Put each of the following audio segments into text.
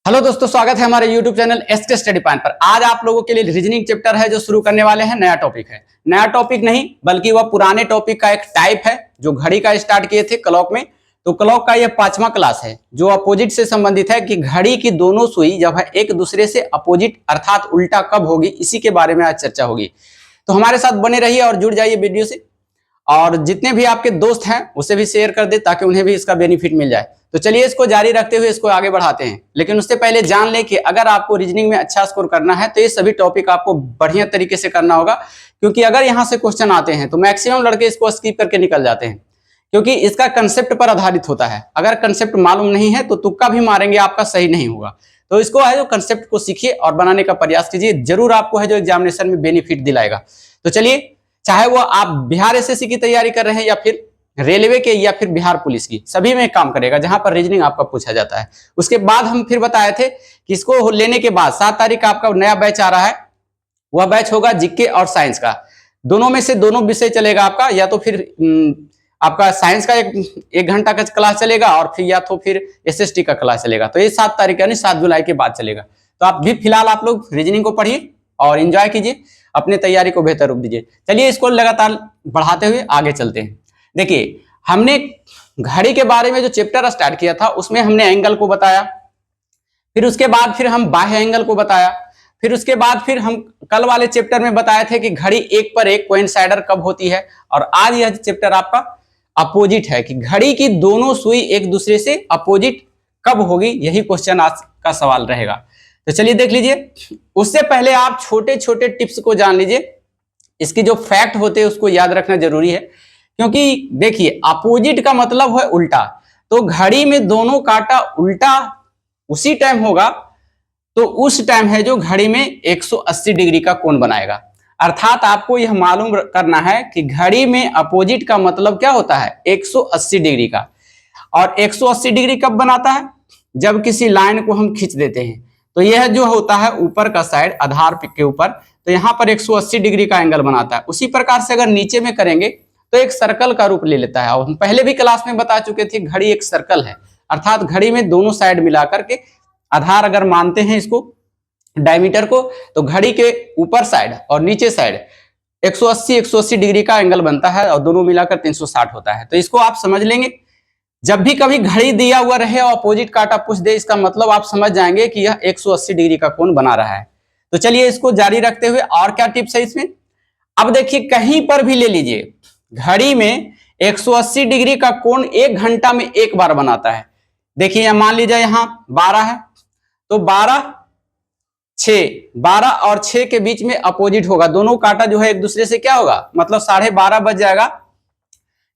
Hello दोस्तों, स्वागत है हमारे YouTube channel SK study point पर। आज आप लोगों के लिए रीजनिंग चैप्टर है जो शुरू करने वाले हैं। नया टॉपिक है, नया टॉपिक नहीं बल्कि वह पुराने टॉपिक का एक टाइप है जो घड़ी का स्टार्ट किए थे क्लॉक में। तो क्लॉक का यह 5वां क्लास है जो अपोजिट से संबंधित है कि घड़ी की दोनों सुई जब है एक दूसरे से अपोजिट अर्थात उल्टा कब होगी, इसी के बारे में आज चर्चा होगी। तो हमारे साथ बने रहिए और जुड़ जाइए वीडियो से, और जितने भी आपके दोस्त हैं उसे भी शेयर कर दे ताकि उन्हें भी इसका बेनिफिट मिल जाए। तो चलिए इसको जारी रखते हुए इसको आगे बढ़ाते हैं। लेकिन उससे पहले जान लें कि अगर आपको रीजनिंग में अच्छा स्कोर करना है तो ये सभी टॉपिक आपको बढ़िया तरीके से करना होगा, क्योंकि अगर यहाँ से क्वेश्चन आते हैं तो मैक्सिमम लड़के इसको स्किप करके निकल जाते हैं, क्योंकि इसका कंसेप्ट पर आधारित होता है। अगर कंसेप्ट मालूम नहीं है तो तुक्का भी मारेंगे, आपका सही नहीं होगा। तो इसको है जो कंसेप्ट को सीखिए और बनाने का प्रयास कीजिए, जरूर आपको है जो एग्जामिनेशन में बेनिफिट दिलाएगा। तो चलिए, चाहे वो आप बिहार एसएससी की तैयारी कर रहे हैं या फिर रेलवे के या फिर बिहार पुलिस की, सभी में काम करेगा जहां पर रीजनिंग आपका पूछा जाता है। उसके बाद हम फिर बताए थे कि इसको लेने के बाद 7 तारीख का आपका नया बैच आ रहा है। वह बैच होगा जीके और साइंस का, दोनों में से दोनों विषय चलेगा आपका। या तो फिर आपका साइंस का एक घंटा का क्लास चलेगा और फिर या तो फिर एसएसटी का क्लास चलेगा। तो ये 7 तारीख यानी 7 जुलाई के बाद चलेगा। तो आप भी फिलहाल आप लोग रीजनिंग को पढ़िए और एंजॉय कीजिए, अपने तैयारी को बेहतर रूप दीजिए। चलिए इसको लगातार बढ़ाते हुए आगे चलते हैं। देखिए, हमने घड़ी के बारे में जो चैप्टर स्टार्ट किया था उसमें हमने एंगल को बताया, फिर उसके बाद फिर हम बाह्य एंगल को बताया, फिर उसके बाद फिर हम कल वाले चैप्टर में बताए थे कि घड़ी एक पर एक कोइंसाइडर कब होती है। और आज यह चैप्टर आपका अपोजिट है कि घड़ी की दोनों सुई एक दूसरे से अपोजिट कब होगी, यही क्वेश्चन आज का सवाल रहेगा। तो चलिए देख लीजिए। उससे पहले आप छोटे छोटे टिप्स को जान लीजिए। इसकी जो फैक्ट होते हैं उसको याद रखना जरूरी है, क्योंकि देखिए अपोजिट का मतलब है उल्टा। तो घड़ी में दोनों कांटा उल्टा उसी टाइम होगा तो उस टाइम है जो घड़ी में 180 डिग्री का कोण बनाएगा। अर्थात आपको यह मालूम करना है कि घड़ी में अपोजिट का मतलब क्या होता है, 180 डिग्री का। और 180 डिग्री कब बनाता है, जब किसी लाइन को हम खींच देते हैं। तो यह जो होता है ऊपर का साइड आधार के ऊपर, तो यहां पर 180 डिग्री का एंगल बनाता है। उसी प्रकार से अगर नीचे में करेंगे तो एक सर्कल का रूप ले लेता है। और हम पहले भी क्लास में बता चुके थे घड़ी एक सर्कल है, अर्थात घड़ी में दोनों साइड मिलाकर के आधार अगर मानते हैं इसको डायमीटर को, तो घड़ी के ऊपर साइड और नीचे साइड 180 डिग्री का एंगल बनता है और दोनों मिलाकर 360 होता है। तो इसको आप समझ लेंगे। जब भी कभी घड़ी दिया हुआ रहे और अपोजिट कांटा पूछ दे, इसका मतलब आप समझ जाएंगे कि यह 180 डिग्री का कोण बना रहा है। तो चलिए इसको जारी रखते हुए और क्या टिप्स है इसमें। अब देखिए, कहीं पर भी ले लीजिए, घड़ी में 180 डिग्री का कोण 1 घंटा में एक बार बनाता है। देखिए मान लीजिए यहां 12 है, तो 12 और 6 के बीच में अपोजिट होगा। दोनों कांटा जो है एक दूसरे से क्या होगा, मतलब 12:30 बज जाएगा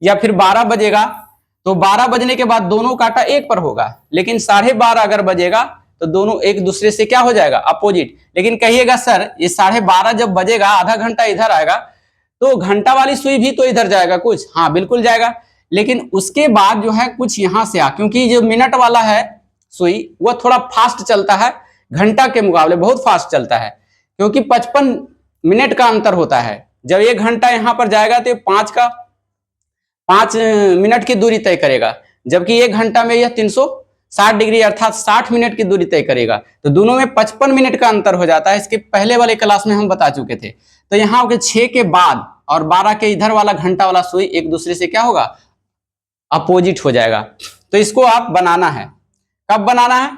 या फिर 12 बजेगा। तो 12 बजने के बाद दोनों कांटा एक पर होगा, लेकिन 12:30 अगर बजेगा तो दोनों एक दूसरे से क्या हो जाएगा, अपोजिट। लेकिन कहिएगा सर ये 12:30 जब बजेगा आधा घंटा इधर आएगा तो घंटा वाली सुई भी तो इधर जाएगा कुछ, हाँ बिल्कुल जाएगा। लेकिन उसके बाद जो है कुछ यहां से क्योंकि जो मिनट वाला है सुई वह थोड़ा फास्ट चलता है, घंटा के मुकाबले बहुत फास्ट चलता है, क्योंकि 55 मिनट का अंतर होता है। जब 1 घंटा यहां पर जाएगा तो 5 मिनट की दूरी तय करेगा, जबकि 1 घंटा में यह 360 डिग्री अर्थात 60 मिनट की दूरी तय करेगा। तो दोनों में 55 मिनट का अंतर हो जाता है। इसके पहले वाले क्लास में हम बता चुके थे। तो यहाँ के 6 के बाद और 12 के इधर वाला घंटा वाला सुई एक दूसरे से क्या होगा, अपोजिट हो जाएगा। तो इसको आप बनाना है, कब बनाना है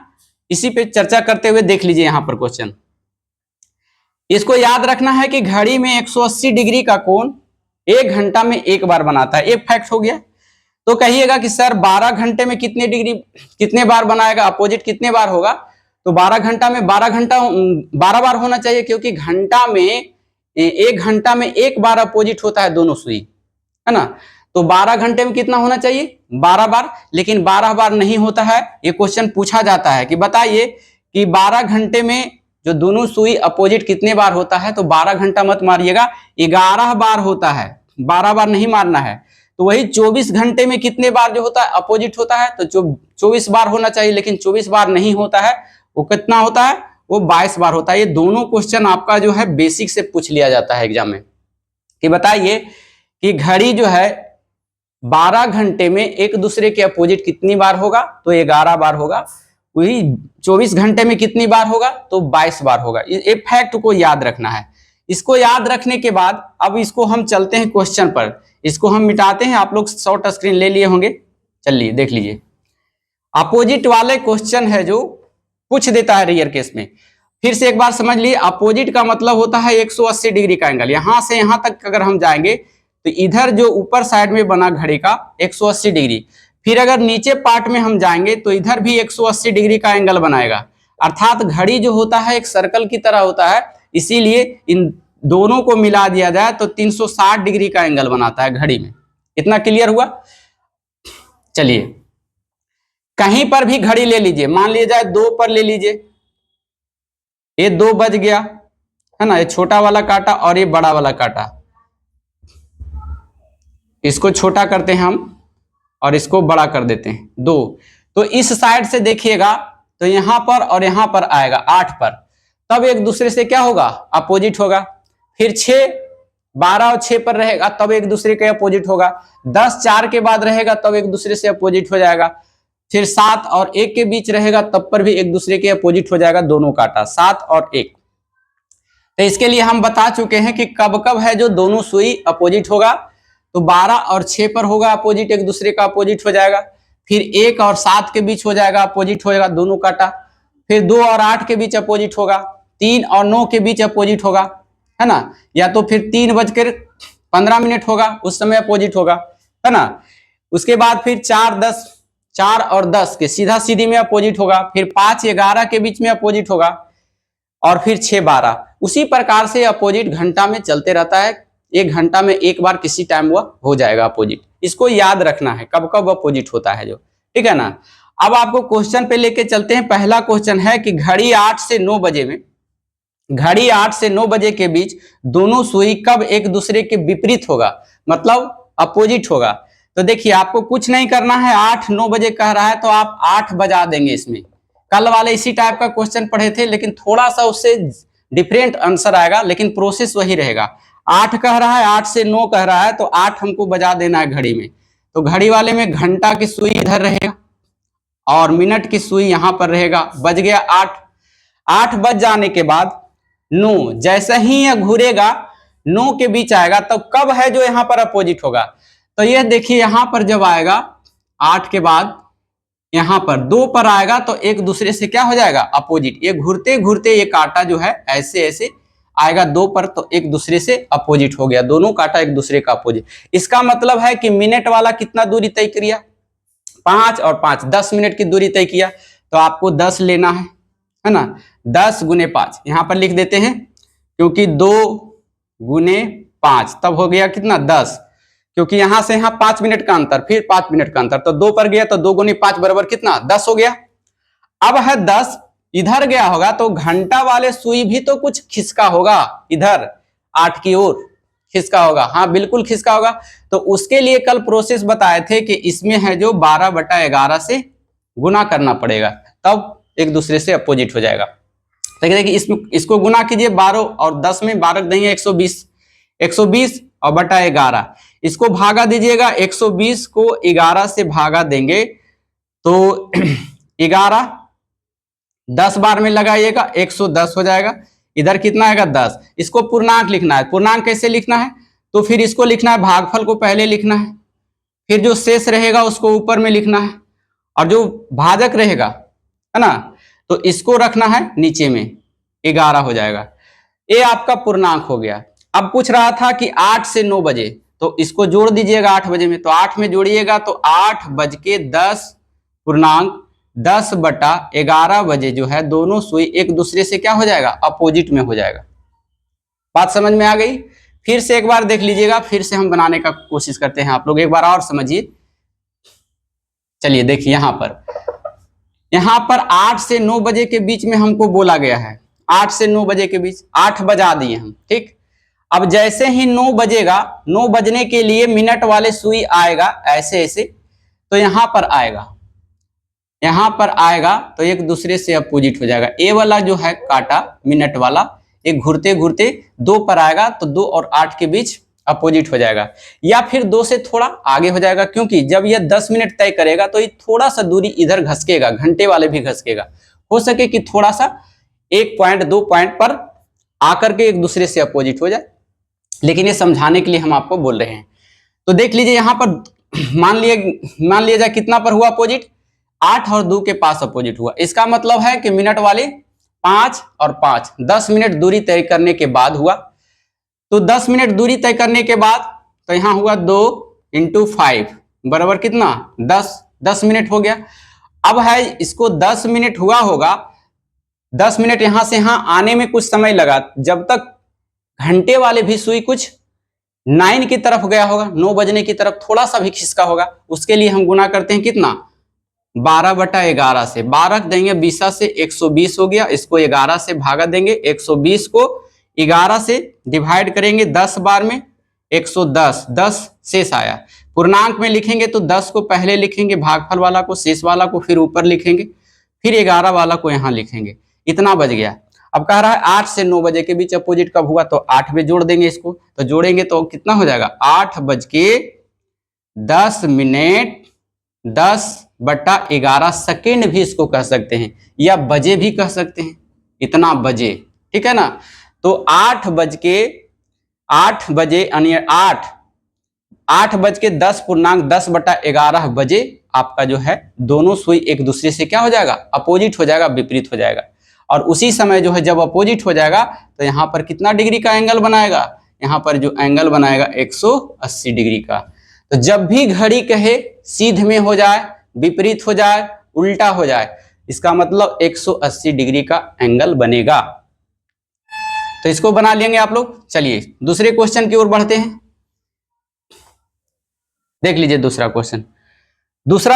इसी पे चर्चा करते हुए देख लीजिए। यहां पर क्वेश्चन, इसको याद रखना है कि घड़ी में 180 डिग्री का कोण 1 घंटा में एक बार बनाता है। एक फैक्ट हो गया। तो कहिएगा कि सर 12 घंटे में कितने बार बनाएगा, अपोजिट कितने बार होगा। तो 12 घंटा में 12 बार होना चाहिए, क्योंकि घंटा में 1 घंटा में एक बार अपोजिट होता है दोनों सुई, है ना। तो 12 घंटे में कितना होना चाहिए, 12 बार। लेकिन 12 बार नहीं होता है। ये क्वेश्चन पूछा जाता है कि बताइए कि 12 घंटे में जो दोनों सुई अपोजिट कितने बार होता है। तो 12 घंटा मत मारिएगा, 11 बार होता है, 12 बार नहीं मारना है। तो वही 24 घंटे में कितने बार जो होता है अपोजिट होता है, तो 24 बार होना चाहिए, लेकिन 24 बार नहीं होता है। वो कितना होता है, वो 22 बार होता है। ये दोनों क्वेश्चन आपका जो है बेसिक से पूछ लिया जाता है एग्जाम में, कि बताइए कि घड़ी जो है 12 घंटे में एक दूसरे के अपोजिट कितनी बार होगा, तो 11 बार होगा। वही 24 घंटे में कितनी बार होगा, तो 22 बार होगा। ये फैक्ट को याद रखना है। इसको याद रखने के बाद अब इसको हम चलते हैं क्वेश्चन पर, इसको हम मिटाते हैं। आप लोग शॉर्ट स्क्रीन ले लिए होंगे, चलिए देख लीजिए। अपोजिट वाले क्वेश्चन है जो पूछ देता है रियल केस में। फिर से एक बार समझ लिए, अपोजिट का मतलब होता है 180 डिग्री का एंगल। यहां से यहां तक अगर हम जाएंगे तो इधर जो ऊपर साइड में बना घड़ी का 180 डिग्री, फिर अगर नीचे पार्ट में हम जाएंगे तो इधर भी 180 डिग्री का एंगल बनाएगा। अर्थात घड़ी जो होता है एक सर्कल की तरह होता है, इसीलिए इन दोनों को मिला दिया जाए तो 360 डिग्री का एंगल बनाता है घड़ी में। इतना क्लियर हुआ। चलिए कहीं पर भी घड़ी ले लीजिए, मान लिया जाए 2 पर ले लीजिए, ये 2 बज गया है ना, ये छोटा वाला काटा और ये बड़ा वाला काटा, इसको छोटा करते हैं हम और इसको बड़ा कर देते हैं 2। तो इस साइड से देखिएगा तो यहां पर और यहां पर आएगा 8 पर, तब एक दूसरे से क्या होगा, अपोजिट होगा। फिर 6, 12 और 6 पर रहेगा तब एक दूसरे के अपोजिट होगा। 10 4 के बाद रहेगा तब एक दूसरे से अपोजिट हो जाएगा। फिर 7 और 1 के बीच रहेगा तब पर भी एक दूसरे के अपोजिट हो जाएगा, दोनों काटा 7 और 1। तो इसके लिए हम बता चुके हैं कि कब कब है जो दोनों सुई अपोजिट होगा, तो 12 और 6 पर होगा अपोजिट, एक दूसरे का अपोजिट हो जाएगा। फिर 1 और 7 के बीच हो जाएगा, अपोजिट होएगा, दोनों काटा। फिर 2 और 8 के बीच अपोजिट होगा, 3 और 9 के बीच अपोजिट होगा, है ना, या तो फिर 3:15 होगा, उस समय अपोजिट होगा, है ना। उसके बाद फिर 4 और 10 के सीधा सीधी में अपोजिट होगा। फिर 5 11 के बीच में अपोजिट होगा और फिर 6 12। उसी प्रकार से अपोजिट घंटा में चलते रहता है, 1 घंटा में एक बार किसी टाइम वह हो जाएगा अपोजिट। इसको याद रखना है कब कब अपोजिट होता है जो, ठीक है ना। अब आपको क्वेश्चन पे लेके चलते हैं। पहला क्वेश्चन है कि घड़ी 8 से 9 बजे में, घड़ी 8 से 9 बजे के बीच दोनों सुई कब एक दूसरे के विपरीत होगा, मतलब अपोजिट होगा। तो देखिए आपको कुछ नहीं करना है, 8-9 बजे कह रहा है तो आप 8 बजा देंगे। इसमें कल वाले इसी टाइप का क्वेश्चन पढ़े थे, लेकिन थोड़ा सा उससे डिफरेंट आंसर आएगा, लेकिन प्रोसेस वही रहेगा। 8 कह रहा है, 8 से 9 कह रहा है, तो 8 हमको बजा देना है घड़ी में। तो घड़ी वाले में घंटा की सुई इधर रहेगा और मिनट की सुई यहां पर रहेगा। बज गया 8। 8 बज जाने के बाद 9, जैसे ही यह घूरेगा 9 के बीच आएगा, तब कब है जो यहां पर अपोजिट होगा। तो यह देखिए यहां पर जब आएगा 8 के बाद यहां पर 2 पर आएगा तो एक दूसरे से क्या हो जाएगा, अपोजिट। ये घूरते घूरते ये कांटा जो है ऐसे ऐसे आएगा 2 पर, तो एक दूसरे से अपोजिट हो गया, दोनों कांटा एक दूसरे का अपोजिट। इसका मतलब है कि मिनट वाला कितना दूरी तय किया, 5 और 5 10 मिनट की दूरी तय किया, तो आपको 10 लेना है ना। 10 गुने 5 यहां पर लिख देते हैं, क्योंकि 2 गुने 5 तब हो गया कितना 10, क्योंकि यहां से यहां 5 मिनट का अंतर, फिर 5 मिनट का अंतर, तो 2 पर गया तो 2 गुने 5 बराबर कितना 10 हो गया। अब है 10 इधर गया होगा तो घंटा वाले सुई भी तो कुछ खिसका होगा, इधर 8 की ओर खिसका होगा, हाँ बिल्कुल खिसका होगा। तो उसके लिए कल प्रोसेस बताए थे कि इसमें है जो 12/11 से गुना करना पड़ेगा, तब एक दूसरे से अपोजिट हो जाएगा। तो देखिए इसको गुना कीजिए, 12 और 10 में 12 देंगे 120, 120 और बटा 11, इसको भागा दीजिएगा। 120 को 11 से भागा देंगे तो 11 10 बार में लगाइएगा 110 हो जाएगा। इधर कितना आएगा 10। इसको पूर्णांक लिखना है। पूर्णांक कैसे लिखना है, तो फिर इसको लिखना है, भागफल को पहले लिखना है, फिर जो शेष रहेगा उसको ऊपर में लिखना है, और जो भाजक रहेगा है ना, तो इसको रखना है नीचे में, 11 हो जाएगा। ये आपका पूर्णांक हो गया। अब पूछ रहा था कि 8 से 9 बजे, तो इसको जोड़ दीजिएगा 8 बजे में, तो 8 में जोड़िएगा तो 8:10 पूर्णांक 10/11 बजे जो है दोनों सुई एक दूसरे से क्या हो जाएगा, अपोजिट में हो जाएगा। बात समझ में आ गई। फिर से एक बार देख लीजिएगा, फिर से हम बनाने का कोशिश करते हैं, आप लोग एक बार और समझिए। चलिए देखिए यहां पर 8 से 9 बजे के बीच में हमको बोला गया है, 8 से 9 बजे के बीच 8 बजा दिए हम, ठीक। अब जैसे ही 9 बजेगा, 9 बजने के लिए मिनट वाले सुई आएगा ऐसे ऐसे, तो यहां पर आएगा तो एक दूसरे से अपोजिट हो जाएगा। ए वाला जो है काटा मिनट वाला, एक घूरते घूरते 2 पर आएगा तो 2 और 8 के बीच अपोजिट हो जाएगा, या फिर 2 से थोड़ा आगे हो जाएगा, क्योंकि जब यह 10 मिनट तय करेगा तो ये थोड़ा सा दूरी इधर घसकेगा, घंटे वाले भी घसकेगा, हो सके कि थोड़ा सा 1 पॉइंट 2 पॉइंट पर आकर के एक दूसरे से अपोजिट हो जाए, लेकिन ये समझाने के लिए हम आपको बोल रहे हैं। तो देख लीजिए यहाँ पर मान लिया जाए कितना पर हुआ अपोजिट, 8 और 2 के पास अपोजिट हुआ। इसका मतलब है कि मिनट वाले 5 और 5 10 मिनट दूरी तय करने के बाद हुआ। तो 10 मिनट दूरी तय करने के बाद तो यहाँ हुआ 2 × 5 बराबर कितना 10 मिनट हो गया। अब है इसको 10 मिनट हुआ होगा, 10 मिनट यहां से यहां आने में कुछ समय लगा, जब तक घंटे वाले भी सुई कुछ 9 की तरफ गया होगा, 9 बजने की तरफ थोड़ा सा भी खिसका होगा। उसके लिए हम गुना करते हैं कितना 12/11 से, 12 देंगे 20 से 120 हो गया, इसको 11 से भागा देंगे, 120 को 11 से डिवाइड करेंगे 10 बार में 110, 10 शेष आया। पूर्णांक में लिखेंगे तो 10 को पहले लिखेंगे, भागफल वाला को, शेष वाला को फिर ऊपर लिखेंगे, फिर 11 वाला को यहाँ लिखेंगे, इतना बच गया। अब कह रहा है 8 से 9 बजे के बीच अपोजिट कब हुआ, तो 8 में जोड़ देंगे इसको, तो जोड़ेंगे तो कितना हो जाएगा 8:10 10/11 सेकेंड भी इसको कह सकते हैं, या बजे भी कह सकते हैं, इतना बजे, ठीक है ना। तो 8 बजे यानी 8:10 बजे आपका जो है दोनों सुई एक दूसरे से क्या हो जाएगा अपोजिट हो जाएगा, विपरीत हो जाएगा। और उसी समय जो है जब अपोजिट हो जाएगा तो यहाँ पर कितना डिग्री का एंगल बनाएगा, यहाँ पर जो एंगल बनाएगा 180 डिग्री का। तो जब भी घड़ी कहे सीध में हो जाए, विपरीत हो जाए, उल्टा हो जाए, इसका मतलब 180 डिग्री का एंगल बनेगा। तो इसको बना लेंगे आप लोग। चलिए दूसरे क्वेश्चन की ओर बढ़ते हैं। देख लीजिए दूसरा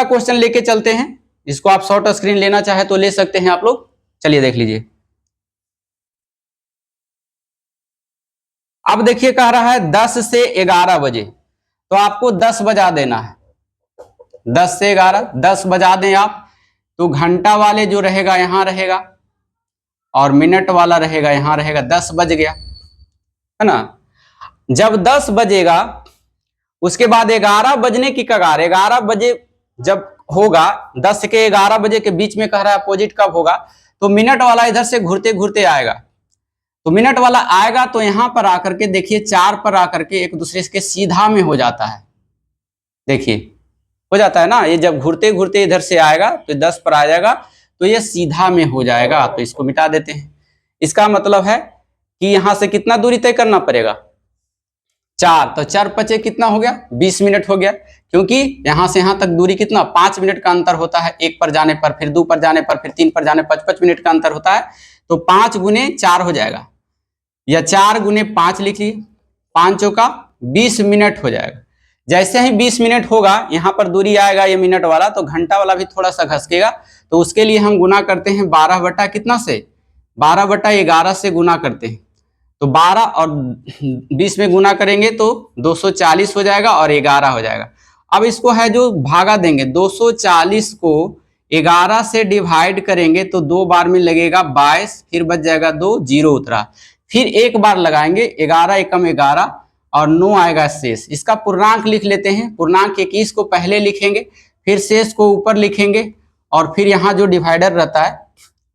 क्वेश्चन लेके चलते हैं। इसको आप शॉर्ट स्क्रीन लेना चाहे तो ले सकते हैं आप लोग। चलिए देख लीजिए। अब देखिए कह रहा है 10 से 11 बजे, तो आपको 10 बजा देना है। 10 से 11 10 बजा दें आप, तो घंटा वाले जो रहेगा यहां रहेगा और मिनट वाला रहेगा यहां रहेगा। 10 बज गया है ना। जब 10 बजेगा उसके बाद 11 बजने की कगार, 11 बजे जब होगा, 10 के 11 बजे के बीच में कह रहा है अपोजिट कब होगा, तो मिनट वाला इधर से घूरते घूरते आएगा। तो मिनट वाला आएगा तो यहां पर आकर के देखिए 4 पर आकर के एक दूसरे के सीधा में हो जाता है। देखिए हो जाता है ना, ये जब घूरते घूरते इधर से आएगा तो 10 पर आ जाएगा, तो ये सीधा में हो जाएगा। तो इसको मिटा देते हैं। इसका मतलब है कि यहां से कितना दूरी तय करना पड़ेगा 4, तो 4 पचे कितना हो गया 20 मिनट हो गया, क्योंकि यहां से यहां तक दूरी कितना 5 मिनट का अंतर होता है। 1 पर जाने पर, फिर 2 पर जाने पर, फिर 3 पर जाने पर 5 मिनट का अंतर होता है। तो 5 गुने 4 हो जाएगा, या 4 गुने 5 लिखिए, 5 चौका 20 मिनट हो जाएगा। जैसे ही 20 मिनट होगा यहाँ पर दूरी आएगा ये मिनट वाला, तो घंटा वाला भी थोड़ा सा घसकेगा। तो उसके लिए हम गुना करते हैं 12 बटा कितना से 12/11 से गुना करते हैं। तो 12 और 20 में गुना करेंगे तो 240 हो जाएगा और 11 हो जाएगा। अब इसको है जो भागा देंगे, 240 को 11 से डिवाइड करेंगे तो 2 बार में लगेगा 22, फिर बच जाएगा 2, 0 उतरा, फिर एक बार लगाएंगे 11 एकम 11 और 9 आएगा शेष। इसका पूर्णांक लिख लेते हैं। पूर्णांक 21 को पहले लिखेंगे, फिर शेष को ऊपर लिखेंगे और फिर यहाँ जो डिवाइडर रहता है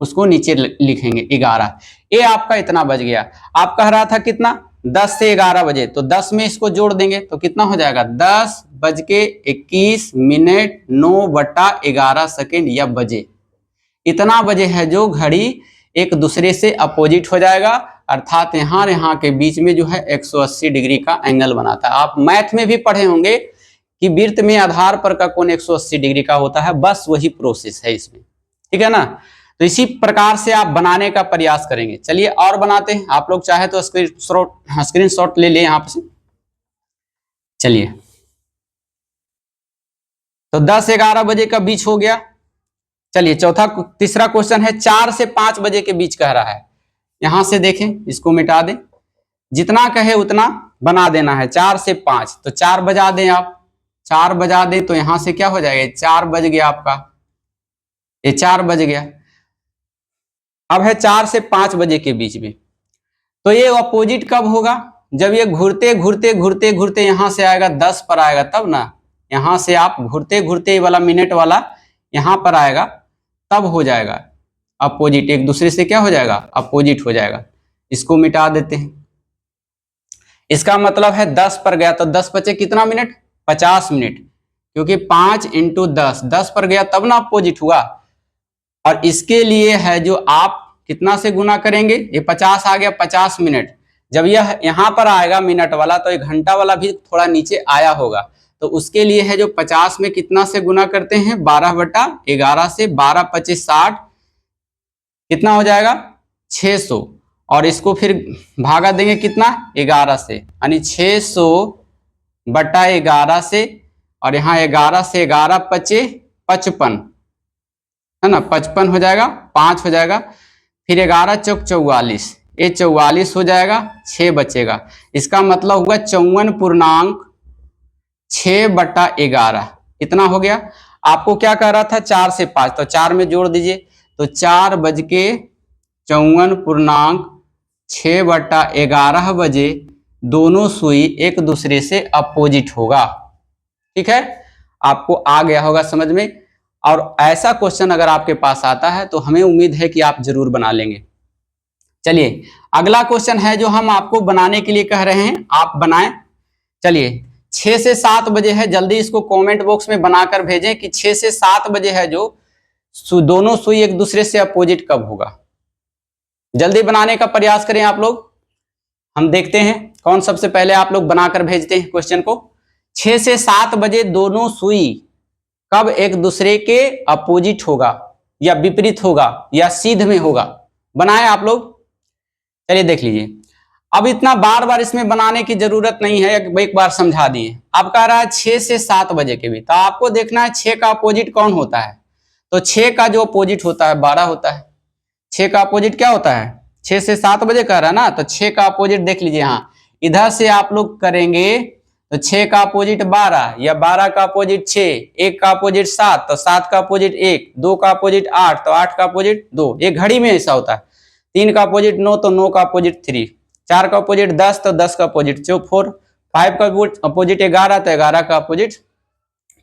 उसको नीचे लिखेंगे 11। ये आपका इतना बच गया। आप कह रहा था कितना 10 से 11 बजे, तो 10 में इसको जोड़ देंगे तो कितना हो जाएगा 10:21 मिनट 9/11 सेकेंड या बजे। इतना बजे है जो घड़ी एक दूसरे से अपोजिट हो जाएगा, अर्थात यहाँ के बीच में जो है 180 डिग्री का एंगल बनाता है। आप मैथ में भी पढ़े होंगे कि वृत्त में आधार पर का कोण 180 डिग्री का होता है, बस वही प्रोसेस है इसमें, ठीक है ना। तो इसी प्रकार से आप बनाने का प्रयास करेंगे। चलिए और बनाते हैं। आप लोग चाहे तो स्क्रीनशॉट ले लें यहाँ से। चलिए तो 10-11 बजे का बीच हो गया। चलिए तीसरा क्वेश्चन है 4 से 5 बजे के बीच कह रहा है। यहां से देखें, इसको मिटा दें, जितना कहे उतना बना देना है। 4 से 5 तो 4 बजा दें आप, 4 बजा दें तो यहां से क्या हो जाएगा 4 बज गया आपका, ये 4 बज गया। अब है 4 से 5 बजे के बीच में, तो ये अपोजिट कब होगा जब ये घूरते घूरते घूरते घूरते यहां से आएगा 10 पर आएगा तब ना, यहां से आप घूरते घूरते वाला मिनट वाला यहां पर आएगा तब हो जाएगा अपोजिट, एक दूसरे से क्या हो जाएगा अपोजिट हो जाएगा। इसको मिटा देते हैं। इसका मतलब है 10 पर गया तो 10 बचे कितना मिनट 50 मिनट, क्योंकि 5 × 10 10 पर गया तब ना अपोजिट हुआ। और इसके लिए है जो आप कितना से गुना करेंगे, ये 50 आ गया 50 मिनट, जब यह यहां पर आएगा मिनट वाला तो एक घंटा वाला भी थोड़ा नीचे आया होगा, तो उसके लिए है जो 50 में कितना से गुना करते हैं 12/11 से, 12 × 25 = 60, कितना हो जाएगा 600, और इसको फिर भागा देंगे कितना 11 से, यानी 600/11 से, और यहाँ 11 से 11 × 5 = 55 है ना, 55 हो जाएगा, 5 हो जाएगा, फिर 11 × 4 = 44, ये 44 हो जाएगा, 6 बचेगा। इसका मतलब हुआ 54.6/11 इतना हो गया। आपको क्या कह रहा था 4 से 5, तो 4 में जोड़ दीजिए, तो 4:54.6/11 बजे दोनों सुई एक दूसरे से अपोजिट होगा। ठीक है, आपको आ गया होगा समझ में। और ऐसा क्वेश्चन अगर आपके पास आता है तो हमें उम्मीद है कि आप जरूर बना लेंगे। चलिए अगला क्वेश्चन है जो हम आपको बनाने के लिए कह रहे हैं, आप बनाएं। चलिए 6 से 7 बजे है, जल्दी इसको कमेंट बॉक्स में बनाकर भेजें कि 6 से 7 बजे है जो दोनों सुई एक दूसरे से अपोजिट कब होगा। जल्दी बनाने का प्रयास करें आप लोग, हम देखते हैं कौन सबसे पहले आप लोग बनाकर भेजते हैं क्वेश्चन को। 6 से 7 बजे दोनों सुई कब एक दूसरे के अपोजिट होगा, या विपरीत होगा, या सीध में होगा, बनाए आप लोग। चलिए देख लीजिए, अब इतना बार बार इसमें बनाने की जरूरत नहीं है, एक बार समझा दिए। अब कह रहा है 6 से 7 बजे के भी, तो आपको देखना है 6 का अपोजिट कौन होता है, तो 6 का जो अपोजिट होता है 12 होता है। 6 का अपोजिट क्या होता है, 6 से 7 बजे कह रहा है ना, तो 6 का अपोजिट देख लीजिए, यहाँ इधर से आप लोग करेंगे तो 6 का अपोजिट 12, या 12 का अपोजिट 6, 1 का अपोजिट 7, तो 7 का अपोजिट 1, 2 का अपोजिट 8, तो 8 का अपोजिट 2, ये घड़ी में ऐसा होता है। 3 का अपोजिट 9, तो 9 का अपोजिट 3, 4 का अपोजिट 10, तो 10 का अपोजिट 4, 5 का अपोजिट 11, तो 11 का अपोजिट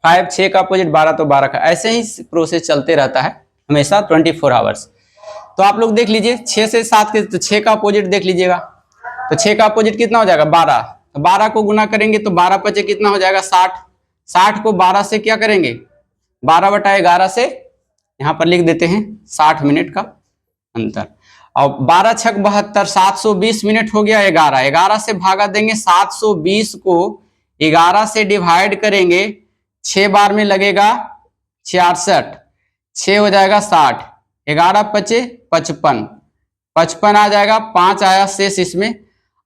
5, 6 का अपोजिट 12, तो 12 का। ऐसे ही प्रोसेस चलते रहता है हमेशा 24 आवर्स। तो आप लोग देख लीजिए 6 से 7 के, तो 6 का अपोजिट देख लीजिएगा, तो 6 का अपोजिट कितना हो जाएगा 12, तो 12 को गुना करेंगे तो 12 × 5 कितना हो जाएगा 60, 60 को 12 से क्या करेंगे 12/11 से यहाँ पर लिख देते हैं 60 मिनट का अंतर, और 12 × 6 = 72, 720 मिनट हो गया। 11 से भागा देंगे, 720 को 11 से डिवाइड करेंगे, 6 बार में लगेगा 66, 6 हो जाएगा 60, 11 × 5 = 55, 55 आ जाएगा, 5 आया शेष इसमें।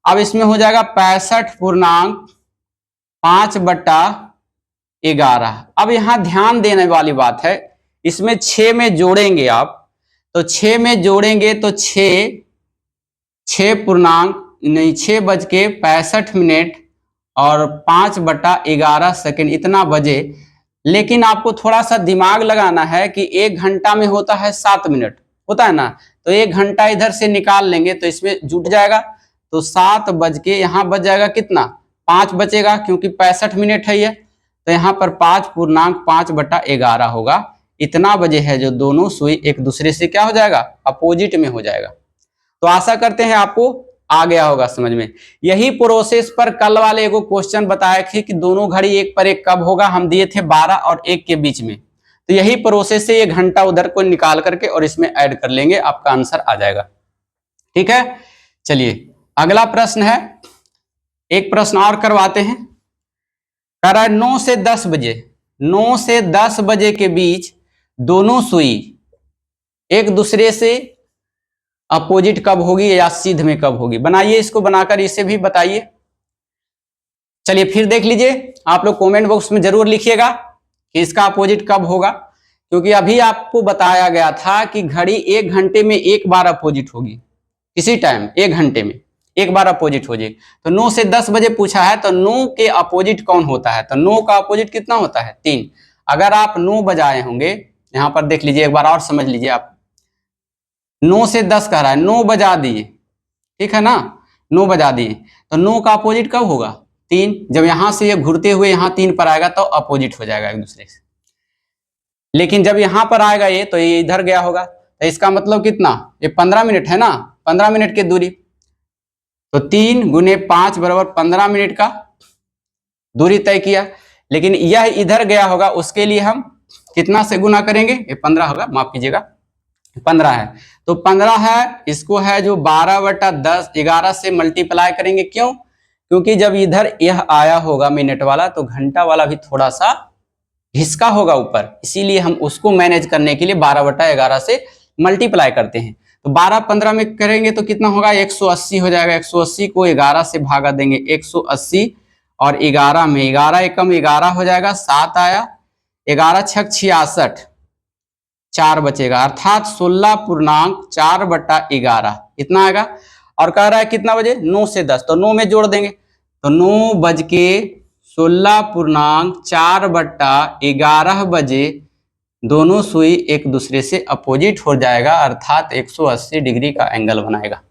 अब इसमें हो जाएगा 65.5/11। अब यहां ध्यान देने वाली बात है, इसमें 6 में जोड़ेंगे आप, तो 6 में जोड़ेंगे तो 6:65 और 5/11 सेकेंड इतना बजे। लेकिन आपको थोड़ा सा दिमाग लगाना है कि 1 घंटा में होता है 7 मिनट होता है ना, तो 1 घंटा इधर से निकाल लेंगे तो इसमें जुट जाएगा, तो 7 बज के यहाँ बच जाएगा कितना 5 बचेगा, क्योंकि 65 मिनट है ये, तो यहाँ पर 5.5/11 होगा। इतना बजे है जो दोनों सुई एक दूसरे से क्या हो जाएगा अपोजिट में हो जाएगा। तो आशा करते हैं आपको आ गया होगा समझ में। यही प्रोसेस पर कल वाले एगो क्वेश्चन बताए थे कि दोनों घड़ी एक पर एक कब होगा, हम दिए थे 12 और 1 के बीच में। तो यही प्रोसेस से 1 घंटा उधर को निकाल करके और इसमें ऐड कर लेंगे, आपका आंसर आ जाएगा। ठीक है, चलिए अगला प्रश्न है, एक प्रश्न और करवाते हैं। कह रहा है 9 से 10 बजे, 9 से 10 बजे के बीच दोनों सुई एक दूसरे से अपोजिट कब होगी या सीध में कब होगी। बनाइए इसको, बनाकर इसे भी बताइए। चलिए फिर देख लीजिए, आप लोग कमेंट बॉक्स में जरूर लिखिएगा कि इसका अपोजिट कब होगा, क्योंकि अभी आपको बताया गया था कि घड़ी 1 घंटे में 1 बार अपोजिट होगी, किसी टाइम 1 घंटे में 1 बार अपोजिट हो जाए। तो 9 से 10 बजे पूछा है, तो 9 के अपोजिट कौन होता है, तो 9 का अपोजिट कितना होता है 3। अगर आप 9 बजाए होंगे, यहां पर देख लीजिए एक बार और समझ लीजिए आप, 9 से 10 कह रहा है, 9 बजा दिए, ठीक है ना, 9 बजा दिए, तो 9 का अपोजिट कब होगा? 3। जब यहां से ये घूरते हुए यहाँ 3 पर आएगा तो अपोजिट हो जाएगा एक दूसरे से। लेकिन जब यहां पर आएगा ये, तो ये इधर गया होगा, तो इसका मतलब कितना? ये 15 मिनट है ना, 15 मिनट की दूरी, तो 3 गुने 5 बराबर 15 मिनट का दूरी तय किया। लेकिन यह इधर गया होगा, उसके लिए हम कितना से गुना करेंगे? ये 15 होगा, माफ कीजिएगा 15 है, तो 15 है, इसको है जो 12/10 11 से मल्टीप्लाई करेंगे। क्यों? क्योंकि जब इधर यह आया होगा मिनट वाला, तो घंटा वाला भी थोड़ा सा घिसका होगा ऊपर, इसीलिए हम उसको मैनेज करने के लिए 12/11 से मल्टीप्लाई करते हैं। तो 12 15 में करेंगे तो कितना होगा? 180 हो जाएगा। 180 को 11 से भागा देंगे, 180 और 11 में 11 एकम 11 हो जाएगा, 7 आया, 11 छक 66, 4 बचेगा, अर्थात 16.4/11 इतना आएगा। और कह रहा है कितना बजे? 9 से 10, तो 9 में जोड़ देंगे, तो 9:16.4/11 बजे दोनों सुई एक दूसरे से अपोजिट हो जाएगा, अर्थात 180 डिग्री का एंगल बनाएगा।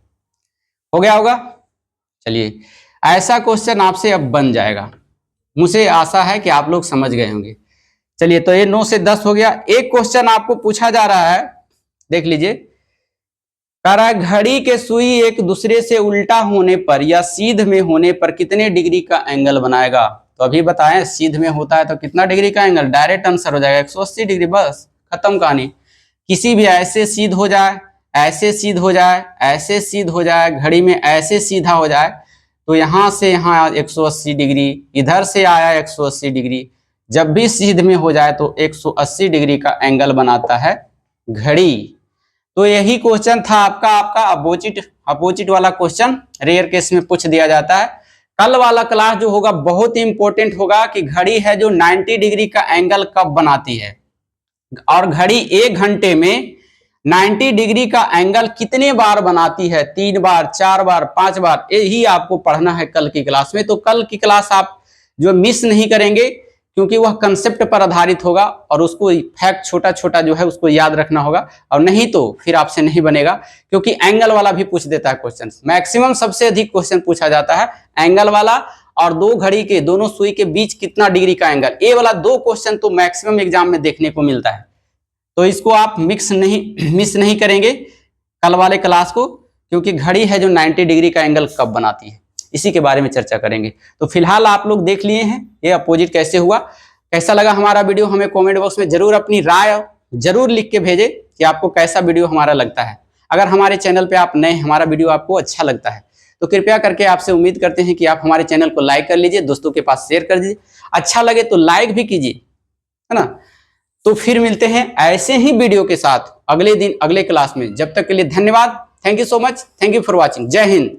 हो गया होगा? चलिए, ऐसा क्वेश्चन आपसे अब बन जाएगा, मुझे आशा है कि आप लोग समझ गए होंगे। चलिए, तो ये 9 से 10 हो गया। एक क्वेश्चन आपको पूछा जा रहा है, देख लीजिए, कह रहा है घड़ी के सुई एक दूसरे से उल्टा होने पर या सीध में होने पर कितने डिग्री का एंगल बनाएगा? तो अभी बताएं, सीध में होता है तो कितना डिग्री का एंगल? डायरेक्ट आंसर हो जाएगा 180 डिग्री, बस खत्म कहानी। किसी भी ऐसे सीध हो जाए, ऐसे सीध हो जाए, ऐसे सीध हो जाए, घड़ी में ऐसे सीधा हो जाए, तो यहां से यहां 180 डिग्री, इधर से आया 180 डिग्री, जब भी सीध में हो जाए तो 180 डिग्री का एंगल बनाता है घड़ी। तो यही क्वेश्चन था आपका अपोजिट वाला क्वेश्चन रेयर केस में पूछ दिया जाता है। कल वाला क्लास जो होगा बहुत ही इंपॉर्टेंट होगा कि घड़ी है जो 90 डिग्री का एंगल कब बनाती है, और घड़ी 1 घंटे में 90 डिग्री का एंगल कितने बार बनाती है? 3 बार, 4 बार, 5 बार, यही आपको पढ़ना है कल की क्लास में। तो कल की क्लास आप जो मिस नहीं करेंगे, क्योंकि वह कंसेप्ट पर आधारित होगा और उसको फैक्ट छोटा छोटा जो है उसको याद रखना होगा, और नहीं तो फिर आपसे नहीं बनेगा, क्योंकि एंगल वाला भी पूछ देता है क्वेश्चन। मैक्सिमम सबसे अधिक क्वेश्चन पूछा जाता है एंगल वाला, और दो घड़ी के दोनों सुई के बीच कितना डिग्री का एंगल, ये वाला 2 क्वेश्चन तो मैक्सिमम एग्जाम में देखने को मिलता है। तो इसको आप मिस नहीं करेंगे कल वाले क्लास को, क्योंकि घड़ी है जो 90 डिग्री का एंगल कब बनाती है, इसी के बारे में चर्चा करेंगे। तो फिलहाल आप लोग देख लिए हैं ये अपोजिट कैसे हुआ। कैसा लगा हमारा वीडियो, हमें कमेंट बॉक्स में जरूर अपनी राय जरूर लिख के भेजें कि आपको कैसा वीडियो हमारा लगता है। अगर हमारे चैनल पे आप नए, हमारा वीडियो आपको अच्छा लगता है तो कृपया करके आपसे उम्मीद करते हैं कि आप हमारे चैनल को लाइक कर लीजिए, दोस्तों के पास शेयर कर दीजिए, अच्छा लगे तो लाइक भी कीजिए, है ना। तो फिर मिलते हैं ऐसे ही वीडियो के साथ अगले दिन अगले क्लास में। जब तक के लिए धन्यवाद। Thank you so much. Thank you for watching. जय हिंद।